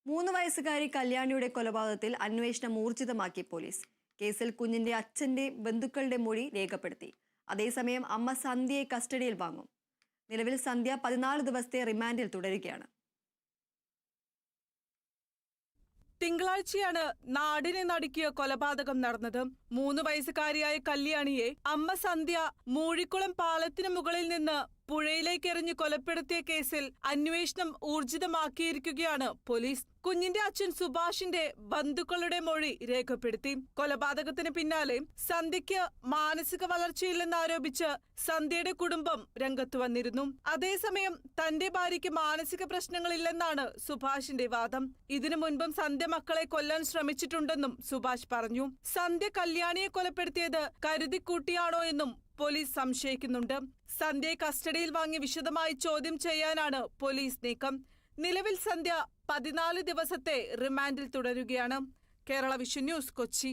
3 വയസ്സുകാരി കല്യാണിയുടെ കൊലപാതകത്തിൽ അന്വേഷണം ഊർജിതമാക്കി പോലീസ്. കേസിൽ കുഞ്ഞിന്റെ അച്ഛന്റെ ബന്ധുക്കളുടെ മൊഴി രേഖപ്പെടുത്തി. അതേസമയം അമ്മ സന്ധ്യയെ കസ്റ്റഡിയിൽ വാങ്ങും. നിലവിൽ സന്ധ്യ 14 ദിവസത്തെ റിമാൻഡിൽ തുടരുകയാണ്. തിങ്കളാഴ്ചയാണ് നാടിനെ നടുക്കിയ കൊലപാതകം നടന്നത്. 3 വയസ്സുകാരിയായ കല്യാണിയെ അമ്മ സന്ധ്യ മൂഴിക്കുളം പാലത്തിന് മുകളിൽ നിന്ന് പുഴയിലേക്ക് എറിഞ്ഞ് കൊലപ്പെടുത്തിയ കേസിൽ അന്വേഷണം ഊർജിതമാക്കിയിരിക്കുകയാണ് പോലീസ്. കുഞ്ഞിന്റെ അച്ഛൻ സുഭാഷിന്റെ ബന്ധുക്കളുടെ മൊഴി രേഖപ്പെടുത്തി. കൊലപാതകത്തിന് പിന്നാലെ സന്ധ്യയ്ക്ക് മാനസിക വളർച്ചയില്ലെന്നാരോപിച്ച് സന്ധ്യയുടെ കുടുംബം രംഗത്ത് വന്നിരുന്നു. അതേസമയം തന്റെ ഭാര്യയ്ക്ക് മാനസിക പ്രശ്നങ്ങളില്ലെന്നാണ് സുഭാഷിന്റെ വാദം. ഇതിനു മുൻപും സന്ധ്യ മക്കളെ കൊല്ലാൻ ശ്രമിച്ചിട്ടുണ്ടെന്നും സുഭാഷ് പറഞ്ഞു. സന്ധ്യ കല്യാണിയെ കൊലപ്പെടുത്തിയത് കരുതിക്കൂട്ടിയാണോ എന്നും പോലീസ് സംശയിക്കുന്നുണ്ട്. സന്ധ്യയെ കസ്റ്റഡിയിൽ വാങ്ങി വിശദമായി ചോദ്യം ചെയ്യാനാണ് പോലീസ് നീക്കം. നിലവിൽ സന്ധ്യ 14 ദിവസത്തെ റിമാൻഡിൽ തുടരുകയാണ്. Kerala vision news, Kochi.